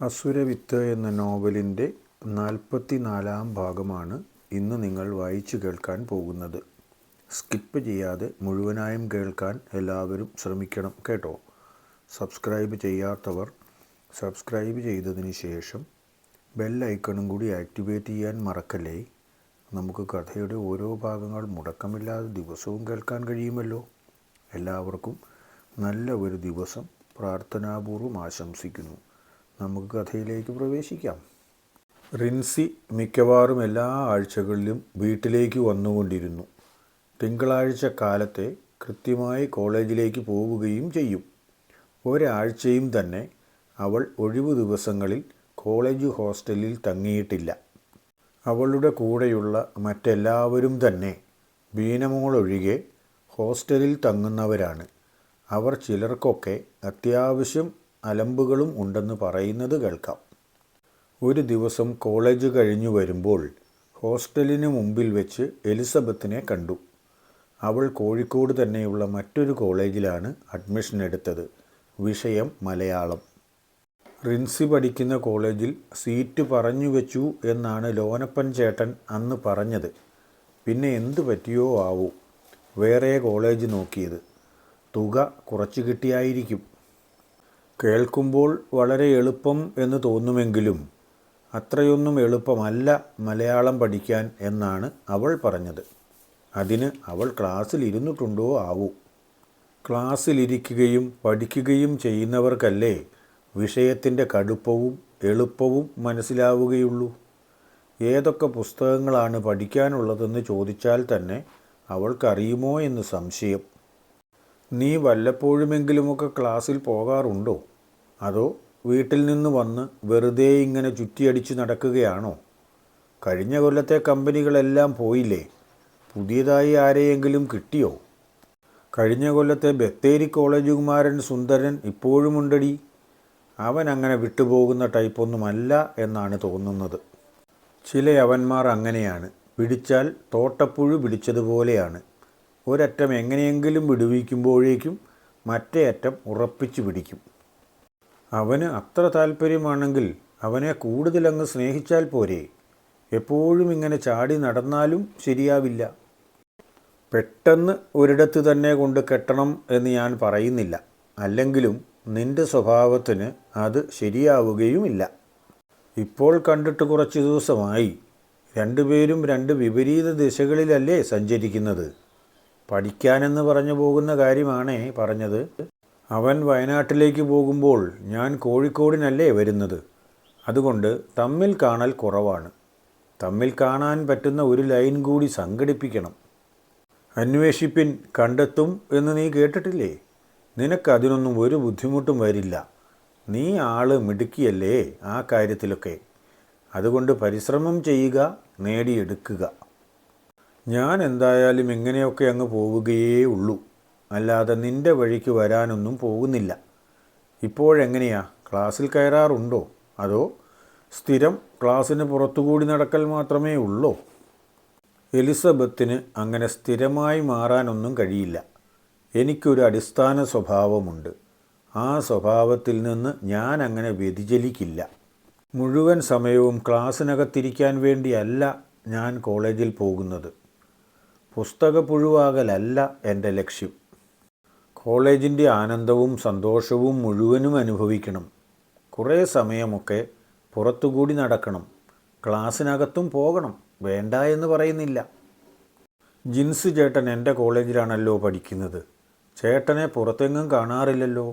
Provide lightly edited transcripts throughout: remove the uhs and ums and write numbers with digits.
അസുരവിത്ത് എന്ന നോവലിൻ്റെ 44-ാം ഭാഗമാണ് ഇന്ന് നിങ്ങൾ വായിച്ചു കേൾക്കാൻ പോകുന്നത്. സ്കിപ്പ് ചെയ്യാതെ മുഴുവനായും കേൾക്കാൻ എല്ലാവരും ശ്രമിക്കണം കേട്ടോ. സബ്സ്ക്രൈബ് ചെയ്യാത്തവർ സബ്സ്ക്രൈബ് ചെയ്തതിന് ശേഷം ബെൽ ഐക്കണും കൂടി ആക്ടിവേറ്റ് ചെയ്യാൻ മറക്കല്ലേ. നമുക്ക് കഥയുടെ ഓരോ ഭാഗങ്ങൾ മുടക്കമില്ലാതെ ദിവസവും കേൾക്കാൻ കഴിയുമല്ലോ. എല്ലാവർക്കും നല്ല ഒരു ദിവസം പ്രാർത്ഥനാപൂർവ്വം ആശംസിക്കുന്നു. നമുക്ക് കഥയിലേക്ക് പ്രവേശിക്കാം. റിൻസി മിക്കവാറും എല്ലാ ആഴ്ചകളിലും വീട്ടിലേക്ക് വന്നുകൊണ്ടിരുന്നു. തിങ്കളാഴ്ച കാലത്തെ കൃത്യമായി കോളേജിലേക്ക് പോവുകയും ചെയ്യും. ഒരാഴ്ചയും തന്നെ അവൾ ഒഴിവു ദിവസങ്ങളിൽ കോളേജ് ഹോസ്റ്റലിൽ തങ്ങിയിട്ടില്ല. അവളുടെ കൂടെയുള്ള മറ്റെല്ലാവരും തന്നെ ബീനമോളൊഴികെ ഹോസ്റ്റലിൽ തങ്ങുന്നവരാണ്. അവർ ചിലർക്കൊക്കെ അത്യാവശ്യം അലമ്പുകളും ഉണ്ടെന്ന് പറയുന്നത് കേൾക്കാം. ഒരു ദിവസം കോളേജ് കഴിഞ്ഞു വരുമ്പോൾ ഹോസ്റ്റലിന് മുമ്പിൽ വെച്ച് എലിസബത്തിനെ കണ്ടു. അവൾ കോഴിക്കോട് തന്നെയുള്ള മറ്റൊരു കോളേജിലാണ് അഡ്മിഷൻ എടുത്തത്. വിഷയം മലയാളം. റിൻസി പഠിക്കുന്ന കോളേജിൽ സീറ്റ് പറഞ്ഞു വെച്ചു എന്നാണ് ലോനപ്പൻ ചേട്ടൻ അന്ന് പറഞ്ഞത്. പിന്നെ എന്തു പറ്റിയോ ആവോ വേറെ കോളേജ് നോക്കിയത്. തുക കുറച്ച് കിട്ടിയായിരിക്കും. കേൾക്കുമ്പോൾ വളരെ എളുപ്പം എന്ന് തോന്നുമെങ്കിലും അത്രയൊന്നും എളുപ്പമല്ല മലയാളം പഠിക്കാൻ എന്നാണ് അവൾ പറഞ്ഞത്. അതിന് അവൾ ക്ലാസ്സിലിരുന്നിട്ടുണ്ടോ ആവൂ. ക്ലാസ്സിലിരിക്കുകയും പഠിക്കുകയും ചെയ്യുന്നവർക്കല്ലേ വിഷയത്തിൻ്റെ കടുപ്പവും എളുപ്പവും മനസ്സിലാവുകയുള്ളൂ. ഏതൊക്കെ പുസ്തകങ്ങളാണ് പഠിക്കാനുള്ളതെന്ന് ചോദിച്ചാൽ തന്നെ അവൾക്കറിയുമോ എന്ന് സംശയം. നീ വല്ലപ്പോഴുമെങ്കിലുമൊക്കെ ക്ലാസ്സിൽ പോകാറുണ്ടോ? അതോ വീട്ടിൽ നിന്ന് വന്ന് വെറുതെ ഇങ്ങനെ ചുറ്റിയടിച്ച് നടക്കുകയാണോ? കഴിഞ്ഞ കൊല്ലത്തെ കമ്പനികളെല്ലാം പോയില്ലേ? പുതിയതായി ആരെയെങ്കിലും കിട്ടിയോ? കഴിഞ്ഞ കൊല്ലത്തെ ബത്തേരി കോളേജ് കുമാരൻ സുന്ദരൻ ഇപ്പോഴുമുണ്ടടി. അവൻ അങ്ങനെ വിട്ടുപോകുന്ന ടൈപ്പൊന്നുമല്ല എന്നാണ് തോന്നുന്നത്. ചില അവന്മാർ അങ്ങനെയാണ്. പിടിച്ചാൽ തോട്ടപ്പുഴു പിടിച്ചതുപോലെയാണ്. ഒരറ്റം എങ്ങനെയെങ്കിലും വിടുവിക്കുമ്പോഴേക്കും മറ്റേ അറ്റം ഉറപ്പിച്ചു പിടിക്കും. അവന് അത്ര താല്പര്യമാണെങ്കിൽ അവനെ കൂടുതലങ്ങ് സ്നേഹിച്ചാൽ പോരെ. എപ്പോഴും ഇങ്ങനെ ചാടി നടന്നാലും ശരിയാവില്ല. പെട്ടെന്ന് ഒരിടത്ത് തന്നെ കൊണ്ട് കെട്ടണം എന്ന് ഞാൻ പറയുന്നില്ല. അല്ലെങ്കിലും നിന്റെ സ്വഭാവത്തിന് അത് ശരിയാവുകയുമില്ല. ഇപ്പോൾ കണ്ടിട്ട് കുറച്ച് ദിവസമായി. രണ്ടുപേരും രണ്ട് വിപരീത ദിശകളിലല്ലേ സഞ്ചരിക്കുന്നത്. പഠിക്കാനെന്ന് പറഞ്ഞു പോകുന്ന കാര്യമാണേ പറഞ്ഞത്. അവൻ വയനാട്ടിലേക്ക് പോകുമ്പോൾ ഞാൻ കോഴിക്കോടിനല്ലേ വരുന്നത്. അതുകൊണ്ട് തമ്മിൽ കാണൽ കുറവാണ്. തമ്മിൽ കാണാൻ പറ്റുന്ന ഒരു ലൈൻ കൂടി സംഘടിപ്പിക്കണം. അന്വേഷിപ്പിൻ കണ്ടെത്തും എന്ന് നീ കേട്ടിട്ടില്ലേ? നിനക്കതിനൊന്നും ഒരു ബുദ്ധിമുട്ടും വരില്ല. നീ ആള് മിടുക്കിയല്ലേ ആ കാര്യത്തിലൊക്കെ. അതുകൊണ്ട് പരിശ്രമം ചെയ്യുക, നേടിയെടുക്കുക. ഞാൻ എന്തായാലും ഇങ്ങനെയൊക്കെ അങ്ങ് പോവുകയേ ഉള്ളൂ. അല്ലാതെ നിൻ്റെ വഴിക്ക് വരാനൊന്നും പോകുന്നില്ല. ഇപ്പോഴെങ്ങനെയാ, ക്ലാസ്സിൽ കയറാറുണ്ടോ? അതോ സ്ഥിരം ക്ലാസ്സിന് പുറത്തുകൂടി നടക്കൽ മാത്രമേ ഉള്ളോ? എലിസബത്തിന് അങ്ങനെ സ്ഥിരമായി മാറാനൊന്നും കഴിയില്ല. എനിക്കൊരു അടിസ്ഥാന സ്വഭാവമുണ്ട്. ആ സ്വഭാവത്തിൽ നിന്ന് ഞാൻ അങ്ങനെ വ്യതിചലിക്കില്ല. മുഴുവൻ സമയവും ക്ലാസ്സിനകത്തിരിക്കാൻ വേണ്ടിയല്ല ഞാൻ കോളേജിൽ പോകുന്നത്. പുസ്തകപ്പുഴുവാകലല്ല എൻ്റെ ലക്ഷ്യം. കോളേജിൻ്റെ ആനന്ദവും സന്തോഷവും മുഴുവനും അനുഭവിക്കണം. കുറേ സമയമൊക്കെ പുറത്തുകൂടി നടക്കണം. ക്ലാസ്സിനകത്തും പോകണം, വേണ്ട എന്ന് പറയുന്നില്ല. ജിൻസ് ചേട്ടൻ എൻ്റെ കോളേജിലാണല്ലോ പഠിക്കുന്നത്. ചേട്ടനെ പുറത്തെങ്ങും കാണാറില്ലല്ലോ.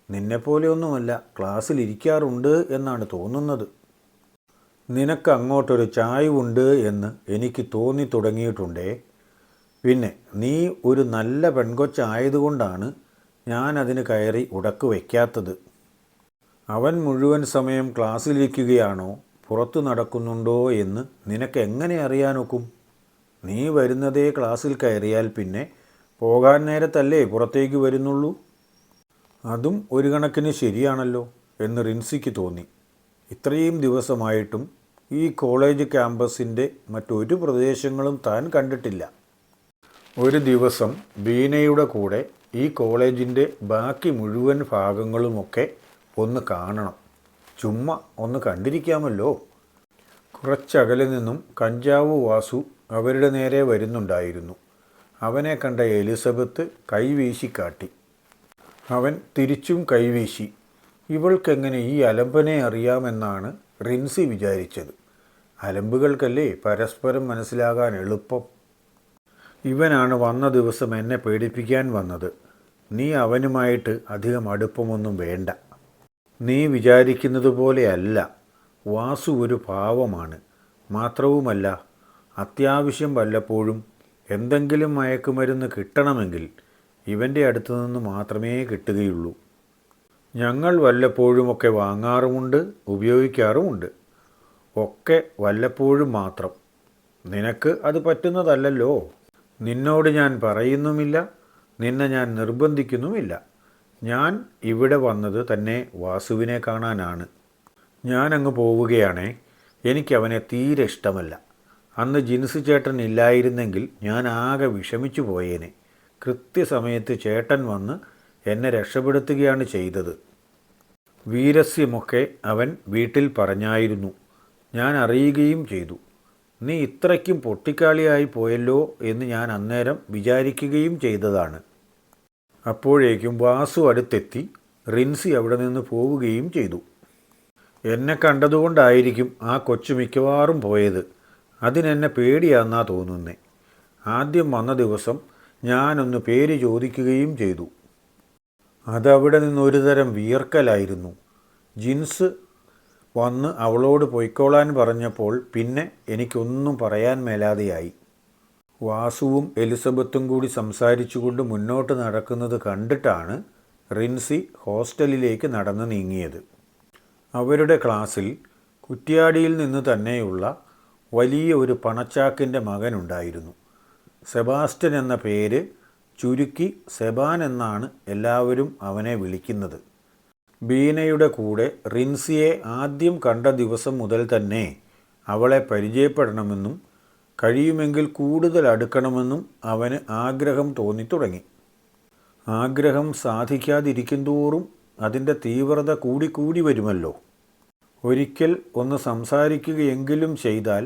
നിന്നെപ്പോലെയൊന്നുമല്ല, ക്ലാസ്സിലിരിക്കാറുണ്ട് എന്നാണ് തോന്നുന്നത്. നിനക്ക് അങ്ങോട്ടൊരു ചായ്വുണ്ട് എന്ന് എനിക്ക് തോന്നി തുടങ്ങിയിട്ടുണ്ടേ. പിന്നെ നീ ഒരു നല്ല പെൺകൊച്ചായതുകൊണ്ടാണ് ഞാൻ അതിന് കയറി ഉടക്ക് വയ്ക്കാത്തത്. അവൻ മുഴുവൻ സമയം ക്ലാസ്സിലിരിക്കുകയാണോ പുറത്തു നടക്കുന്നുണ്ടോ എന്ന് നിനക്ക് എങ്ങനെ അറിയാനൊക്കും? നീ വരുന്നതേ ക്ലാസ്സിൽ കയറിയാൽ പിന്നെ പോകാൻ നേരത്തല്ലേ പുറത്തേക്ക് വരുന്നുള്ളൂ. അതും ഒരു കണക്കിന് ശരിയാണല്ലോ എന്ന് റിൻസിക്ക് തോന്നി. ഇത്രയും ദിവസമായിട്ടും ഈ കോളേജ് ക്യാമ്പസിൻ്റെ മറ്റൊരു പ്രദേശങ്ങളും താൻ കണ്ടിട്ടില്ല. ഒരു ദിവസം ബീനയുടെ കൂടെ ഈ കോളേജിൻ്റെ ബാക്കി മുഴുവൻ ഭാഗങ്ങളുമൊക്കെ ഒന്ന് കാണണം. ചുമ്മാ ഒന്ന് കണ്ടിരിക്കാമല്ലോ. കുറച്ചകലെ നിന്നും കഞ്ചാവ് വാസു അവരുടെ നേരെ വരുന്നുണ്ടായിരുന്നു. അവനെ കണ്ട എലിസബത്ത് കൈവീശി കാട്ടി. അവൻ തിരിച്ചും കൈവീശി. ഇവൾക്കെങ്ങനെ ഈ അലമ്പനെ അറിയാമെന്നാണ് റിൻസി വിചാരിച്ചത്. അലമ്പുകൾക്കല്ലേ പരസ്പരം മനസ്സിലാകാൻ എളുപ്പം. ഇവനാണ് വന്ന ദിവസം എന്നെ പേടിപ്പിക്കാൻ വന്നത്. നീ അവനുമായിട്ട് അധികം അടുപ്പമൊന്നും വേണ്ട. നീ വിചാരിക്കുന്നത് പോലെയല്ല. വാസു ഒരു പാവമാണ്. മാത്രവുമല്ല, അത്യാവശ്യം വല്ലപ്പോഴും എന്തെങ്കിലും മയക്കുമരുന്ന് കിട്ടണമെങ്കിൽ ഇവൻ്റെ അടുത്തു നിന്ന് മാത്രമേ കിട്ടുകയുള്ളൂ. ഞങ്ങൾ വല്ലപ്പോഴുമൊക്കെ വാങ്ങാറുമുണ്ട്, ഉപയോഗിക്കാറുമുണ്ട്. ഒക്കെ വല്ലപ്പോഴും മാത്രം. നിനക്ക് അത് പറ്റുന്നതല്ലല്ലോ. നിന്നോട് ഞാൻ പറയുന്നുമില്ല, നിന്നെ ഞാൻ നിർബന്ധിക്കുന്നുമില്ല. ഞാൻ ഇവിടെ വന്നത് തന്നെ വാസുവിനെ കാണാനാണ്. ഞാനങ്ങ് പോവുകയാണേ. എനിക്കവനെ തീരെ ഇഷ്ടമല്ല. അന്ന് ജിൻസ് ചേട്ടൻ ഇല്ലായിരുന്നെങ്കിൽ ഞാൻ ആകെ വിഷമിച്ചു പോയേനെ. കൃത്യസമയത്ത് ചേട്ടൻ വന്ന് എന്നെ രക്ഷപ്പെടുത്തുകയാണ് ചെയ്തത്. വീരസ്യമൊക്കെ അവൻ വീട്ടിൽ പറഞ്ഞായിരുന്നു. ഞാൻ അറിയുകയും ചെയ്തു. നീ ഇത്രയ്ക്കും പൊട്ടിക്കാളിയായി പോയല്ലോ എന്ന് ഞാൻ അന്നേരം വിചാരിക്കുകയും ചെയ്തതാണ്. അപ്പോഴേക്കും വാസു അടുത്തെത്തി. റിൻസി അവിടെ നിന്ന് പോവുകയും ചെയ്തു. എന്നെ കണ്ടതുകൊണ്ടായിരിക്കും ആ കൊച്ചു മിക്കവാറും പോയത്. അതിനെന്നെ പേടിയാന്നാ തോന്നുന്നേ. ആദ്യം വന്ന ദിവസം ഞാനൊന്ന് പേര് ചോദിക്കുകയും ചെയ്തു. അതവിടെ നിന്നൊരു തരം വിയർക്കലായിരുന്നു. ജിൻസ് വന്ന് അവളോട് പൊയ്ക്കോളാൻ പറഞ്ഞപ്പോൾ പിന്നെ എനിക്കൊന്നും പറയാൻ മേലാതെയായി. വാസുവും എലിസബത്തും കൂടി സംസാരിച്ചുകൊണ്ട് മുന്നോട്ട് നടക്കുന്നത് കണ്ടിട്ടാണ് റിൻസി ഹോസ്റ്റലിലേക്ക് നടന്നു നീങ്ങിയത്. അവരുടെ ക്ലാസ്സിൽ കുറ്റ്യാടിയിൽ നിന്ന് തന്നെയുള്ള വലിയ ഒരു പണച്ചാക്കിൻ്റെ മകനുണ്ടായിരുന്നു. സെബാസ്റ്റ്യൻ എന്ന പേര് ചുരുക്കി സെബാൻ എന്നാണ് എല്ലാവരും അവനെ വിളിക്കുന്നത്. ബീനയുടെ കൂടെ റിൻസിയെ ആദ്യം കണ്ട ദിവസം മുതൽ തന്നെ അവളെ പരിചയപ്പെടണമെന്നും കഴിയുമെങ്കിൽ കൂടുതൽ അടുക്കണമെന്നും അവന് ആഗ്രഹം തോന്നിത്തുടങ്ങി. ആഗ്രഹം സാധിക്കാതിരിക്കുന്തോറും അതിൻ്റെ തീവ്രത കൂടിക്കൂടി വരുമല്ലോ. ഒരിക്കൽ ഒന്ന് സംസാരിക്കുകയെങ്കിലും ചെയ്താൽ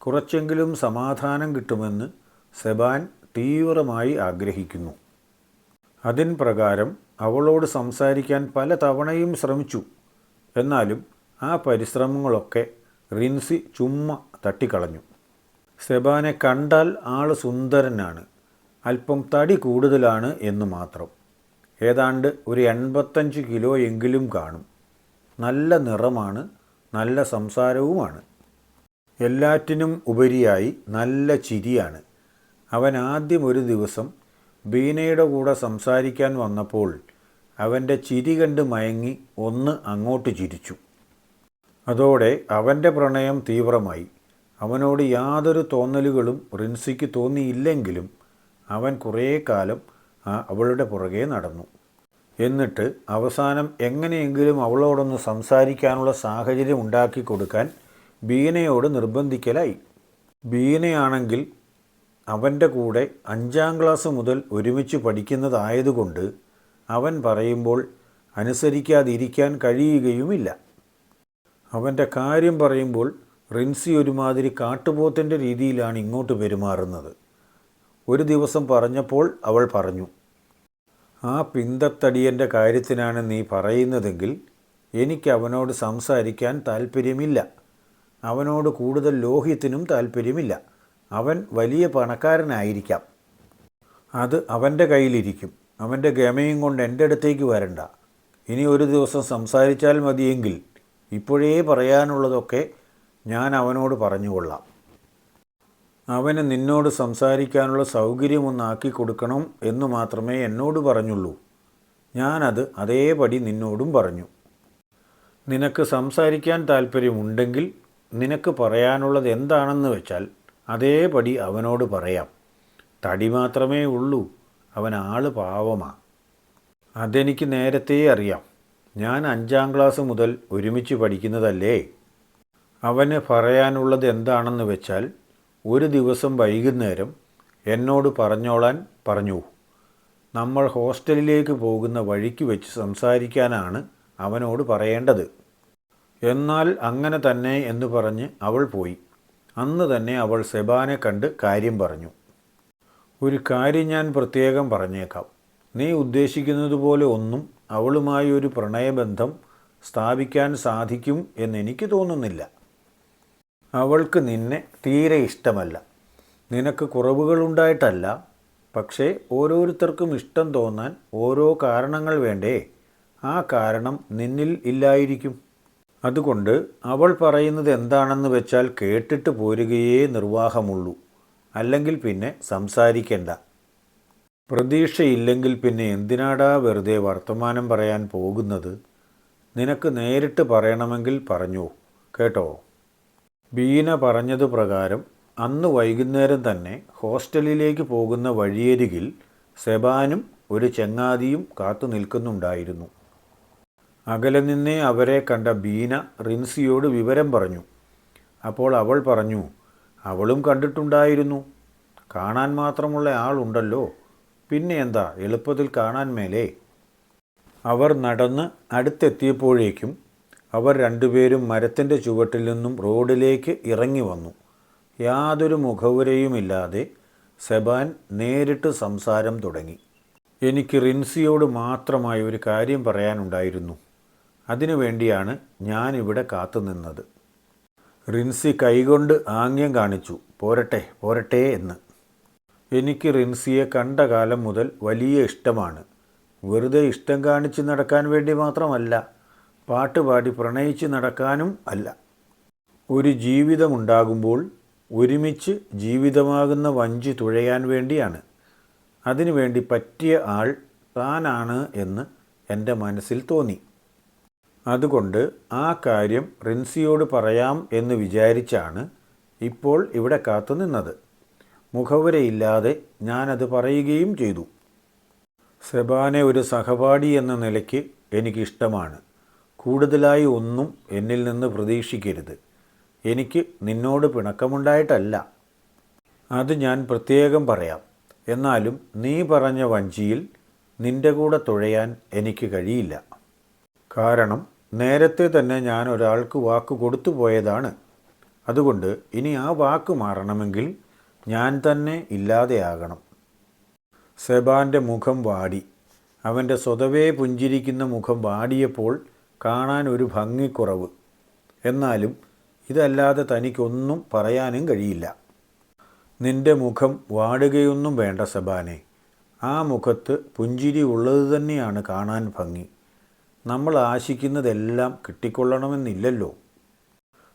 കുറച്ചെങ്കിലും സമാധാനം കിട്ടുമെന്ന് സെബാൻ തീവ്രമായി ആഗ്രഹിക്കുന്നു. അതിൻ പ്രകാരം അവളോട് സംസാരിക്കാൻ പല തവണയും ശ്രമിച്ചു. എന്നാലും ആ പരിശ്രമങ്ങളൊക്കെ റിൻസി ചുമ്മാ തട്ടിക്കളഞ്ഞു. സെബാനെ കണ്ടാൽ ആൾ സുന്ദരനാണ്, അല്പം തടി കൂടുതലാണ് എന്ന് മാത്രം. ഏതാണ്ട് ഒരു 85 കിലോ എങ്കിലും കാണും. നല്ല നിറമാണ്, നല്ല സംസാരവുമാണ്. എല്ലാറ്റിനും ഉപരിയായി നല്ല ചിരിയാണ്. അവൻ ആദ്യം ഒരു ദിവസം ബീനയുടെ കൂടെ സംസാരിക്കാൻ വന്നപ്പോൾ അവൻ്റെ ചിരി കണ്ട് മയങ്ങി ഒന്ന് അങ്ങോട്ട് ചിരിച്ചു. അതോടെ അവൻ്റെ പ്രണയം തീവ്രമായി. അവനോട് യാതൊരു തോന്നലുകളും റിൻസിക്ക് തോന്നിയില്ലെങ്കിലും അവൻ കുറേ കാലം അവളുടെ പുറകെ നടന്നു. എന്നിട്ട് അവസാനം എങ്ങനെയെങ്കിലും അവളോടൊന്ന് സംസാരിക്കാനുള്ള സാഹചര്യം ഉണ്ടാക്കി കൊടുക്കാൻ ബീനയോട് നിർബന്ധിക്കലായി. ബീനയാണെങ്കിൽ അവൻ്റെ കൂടെ 5ാം ക്ലാസ് മുതൽ ഒരുമിച്ച് പഠിക്കുന്നതായതുകൊണ്ട് അവൻ പറയുമ്പോൾ അനുസരിക്കാതിരിക്കാൻ കഴിയുകയുമില്ല. അവൻ്റെ കാര്യം പറയുമ്പോൾ റിൻസി ഒരുമാതിരി കാട്ടുപോത്തിൻ്റെ രീതിയിലാണ് ഇങ്ങോട്ട് പെരുമാറുന്നത്. ഒരു ദിവസം പറഞ്ഞപ്പോൾ അവൾ പറഞ്ഞു, ആ പിന്തത്തടിയൻ്റെ കാര്യത്തിനാണ് നീ പറയുന്നതെങ്കിൽ എനിക്ക് അവനോട് സംസാരിക്കാൻ താല്പര്യമില്ല. അവനോട് കൂടുതൽ ലോഹ്യത്തിനും താല്പര്യമില്ല. അവൻ വലിയ പണക്കാരനായിരിക്കാം. അത് അവൻ്റെ കയ്യിലിരിക്കും. അവൻ്റെ ഗമയും കൊണ്ട് എൻ്റെ അടുത്തേക്ക് വരണ്ട. ഇനി ഒരു ദിവസം സംസാരിച്ചാൽ മതിയെങ്കിൽ ഇപ്പോഴേ പറയാനുള്ളതൊക്കെ ഞാൻ അവനോട് പറഞ്ഞുകൊള്ളാം. അവന് നിന്നോട് സംസാരിക്കാനുള്ള സൗകര്യമൊന്നാക്കി കൊടുക്കണം എന്ന് മാത്രമേ എന്നോട് പറഞ്ഞുള്ളൂ. ഞാനത് അതേപടി നിന്നോടും പറഞ്ഞു. നിനക്ക് സംസാരിക്കാൻ താല്പര്യമുണ്ടെങ്കിൽ നിനക്ക് പറയാനുള്ളത് എന്താണെന്ന് വെച്ചാൽ അതേപടി അവനോട് പറയാം. തടി മാത്രമേ ഉള്ളൂ, അവൻ ആള് പാവമാണ്. അതെനിക്ക് നേരത്തെ അറിയാം. ഞാൻ 5ാം ക്ലാസ് മുതൽ ഒരുമിച്ച് പഠിക്കുന്നതല്ലേ. അവന് പറയാനുള്ളത് എന്താണെന്ന് വെച്ചാൽ ഒരു ദിവസം വൈകുന്നേരം എന്നോട് പറഞ്ഞോളാൻ പറഞ്ഞു. നമ്മൾ ഹോസ്റ്റലിലേക്ക് പോകുന്ന വഴിക്ക് വെച്ച് സംസാരിക്കാനാണ് അവനോട് പറയേണ്ടത്. എന്നാൽ അങ്ങനെ തന്നെ എന്ന് പറഞ്ഞ് അവൾ പോയി. അന്ന് തന്നെ അവൾ സെബാനെ കണ്ട് കാര്യം പറഞ്ഞു. ഒരു കാര്യം ഞാൻ പ്രത്യേകം പറഞ്ഞേക്കാം. നീ ഉദ്ദേശിക്കുന്നത് പോലെ ഒന്നും അവളുമായി ഒരു പ്രണയബന്ധം സ്ഥാപിക്കാൻ സാധിക്കും എന്നെനിക്ക് തോന്നുന്നില്ല. അവൾക്ക് നിന്നെ തീരെ ഇഷ്ടമല്ല. നിനക്ക് കുറവുകളുണ്ടായിട്ടല്ല, പക്ഷേ ഓരോരുത്തർക്കും ഇഷ്ടം തോന്നാൻ ഓരോ കാരണങ്ങൾ വേണ്ടേ? ആ കാരണം നിന്നിൽ ഇല്ലായിരിക്കും. അതുകൊണ്ട് അവൾ പറയുന്നത് എന്താണെന്ന് വെച്ചാൽ കേട്ടിട്ട് പോരുകയേ നിർവാഹമുള്ളൂ. അല്ലെങ്കിൽ പിന്നെ സംസാരിക്കണ്ട. പ്രതീക്ഷയില്ലെങ്കിൽ പിന്നെ എന്തിനാടാ വെറുതെ വർത്തമാനം പറയാൻ പോകുന്നത്? നിനക്ക് നേരിട്ട് പറയണമെങ്കിൽ പറഞ്ഞോ, കേട്ടോ. ബീന പറഞ്ഞതു പ്രകാരം അന്ന് വൈകുന്നേരം തന്നെ ഹോസ്റ്റലിലേക്ക് പോകുന്ന വഴിയരികിൽ സെബാനും ഒരു ചങ്ങാതിയും കാത്തു നിൽക്കുന്നുണ്ടായിരുന്നു. അകലെ നിന്നേ അവരെ കണ്ട ബീന റിൻസിയോട് വിവരം പറഞ്ഞു. അപ്പോൾ അവൾ പറഞ്ഞു, അവളും കണ്ടിട്ടുണ്ടായിരുന്നു. കാണാൻ മാത്രമുള്ള ആളുണ്ടല്ലോ, പിന്നെ എന്താ എളുപ്പത്തിൽ കാണാൻ മേലേ. അവർ നടന്ന് അടുത്തെത്തിയപ്പോഴേക്കും അവർ രണ്ടുപേരും മരത്തിൻ്റെ ചുവട്ടിൽ നിന്നും റോഡിലേക്ക് ഇറങ്ങി വന്നു. യാതൊരു മുഖവുരയുമില്ലാതെ സെബാൻ നേരിട്ട് സംസാരം തുടങ്ങി. എനിക്ക് റിൻസിയോട് മാത്രമായി ഒരു കാര്യം പറയാനുണ്ടായിരുന്നു. അതിനുവേണ്ടിയാണ് ഞാനിവിടെ കാത്തുനിന്നത്. റിൻസി കൈകൊണ്ട് ആംഗ്യം കാണിച്ചു, പോരട്ടെ പോരട്ടെ എന്ന്. എനിക്ക് റിൻസിയെ കണ്ട കാലം മുതൽ വലിയ ഇഷ്ടമാണ്. വെറുതെ ഇഷ്ടം കാണിച്ച് നടക്കാൻ വേണ്ടി മാത്രമല്ല, പാട്ടുപാടി പ്രണയിച്ച് നടക്കാനും അല്ല. ഒരു ജീവിതമുണ്ടാകുമ്പോൾ ഒരുമിച്ച് ജീവിതമാകുന്ന വഞ്ചി തുഴയാൻ വേണ്ടിയാണ്. അതിനുവേണ്ടി പറ്റിയ ആൾ താനാണ് എന്ന് എൻ്റെ മനസ്സിൽ തോന്നി. അതുകൊണ്ട് ആ കാര്യം റിൻസിയോട് പറയാം എന്ന് വിചാരിച്ചാണ് ഇപ്പോൾ ഇവിടെ കാത്തുനിന്നത്. മുഖവുരയില്ലാതെ ഞാനത് പറയുകയും ചെയ്തു. സെബാനെ ഒരു സഹപാഠി എന്ന നിലയ്ക്ക് എനിക്കിഷ്ടമാണ്. കൂടുതലായി ഒന്നും എന്നിൽ നിന്ന് പ്രതീക്ഷിക്കരുത്. എനിക്ക് നിന്നോട് പിണക്കമുണ്ടായിട്ടല്ല, അത് ഞാൻ പ്രത്യേകം പറയാം. എന്നാലും നീ പറഞ്ഞ വഞ്ചിയിൽ നിൻ്റെ കൂടെ തുഴയാൻ എനിക്ക് കഴിയില്ല. കാരണം നേരത്തെ തന്നെ ഞാൻ ഒരാൾക്ക് വാക്ക് കൊടുത്തു പോയതാണ്. അതുകൊണ്ട് ഇനി ആ വാക്ക് മാറണമെങ്കിൽ ഞാൻ തന്നെ ഇല്ലാതെയാകണം. സെബാൻ്റെ മുഖം വാടി. അവൻ്റെ സ്വതവേ പുഞ്ചിരിക്കുന്ന മുഖം വാടിയപ്പോൾ കാണാൻ ഒരു ഭംഗിക്കുറവ്. എന്നാലും ഇതല്ലാതെ തനിക്കൊന്നും പറയാനും കഴിയില്ല. നിന്റെ മുഖം വാടുകയൊന്നും വേണ്ട സെബാനെ. ആ മുഖത്ത് പുഞ്ചിരി ഉള്ളത് തന്നെയാണ് കാണാൻ ഭംഗി. നമ്മൾ ആശിക്കുന്നതെല്ലാം കിട്ടിക്കൊള്ളണമെന്നില്ലല്ലോ.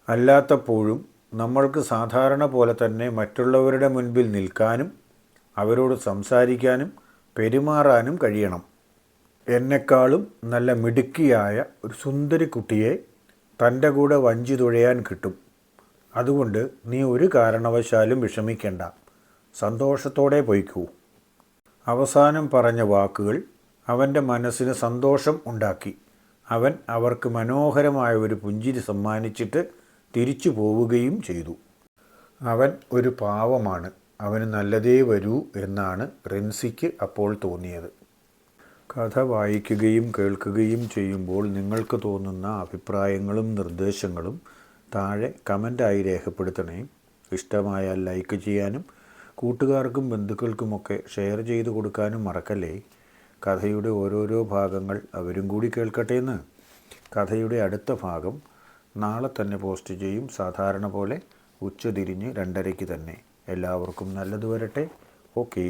അല്ലാത്തപ്പോഴും നമ്മൾക്ക് സാധാരണ പോലെ തന്നെ മറ്റുള്ളവരുടെ മുൻപിൽ നിൽക്കാനും അവരോട് സംസാരിക്കാനും പെരുമാറാനും കഴിയണം. എന്നെക്കാളും നല്ല മിടുക്കിയായ ഒരു സുന്ദരി കുട്ടിയെ തൻ്റെ കൂടെ വഞ്ചി തുഴയാൻ കിട്ടും. അതുകൊണ്ട് നീ ഒരു കാരണവശാലും വിഷമിക്കേണ്ട. സന്തോഷത്തോടെ പോയിക്കൂ. അവസാനം പറഞ്ഞ വാക്കുകൾ അവൻ്റെ മനസ്സിന് സന്തോഷം ഉണ്ടാക്കി. അവൻ അവർക്ക് മനോഹരമായ ഒരു പുഞ്ചിരി സമ്മാനിച്ചിട്ട് തിരിച്ചു പോവുകയും ചെയ്തു. അവൻ ഒരു പാവമാണ്, അവന് നല്ലതേ വരൂ എന്നാണ് റിൻസിക്ക് അപ്പോൾ തോന്നിയത്. കഥ വായിക്കുകയും കേൾക്കുകയും ചെയ്യുമ്പോൾ നിങ്ങൾക്ക് തോന്നുന്ന അഭിപ്രായങ്ങളും നിർദ്ദേശങ്ങളും താഴെ കമൻ്റായി രേഖപ്പെടുത്തണേ. ഇഷ്ടമായാൽ ലൈക്ക് ചെയ്യാനും കൂട്ടുകാർക്കും ബന്ധുക്കൾക്കുമൊക്കെ ഷെയർ ചെയ്ത് കൊടുക്കാനും മറക്കല്ലേ. കഥയുടെ ഓരോരോ ഭാഗങ്ങൾ അവരും കൂടി കേൾക്കട്ടെ എന്ന്. കഥയുടെ അടുത്ത ഭാഗം നാളെ തന്നെ പോസ്റ്റ് ചെയ്യും. സാധാരണ പോലെ ഉച്ചതിരിഞ്ഞ് 2:30 തന്നെ. എല്ലാവർക്കും നല്ലത് വരട്ടെ. ഓക്കേ.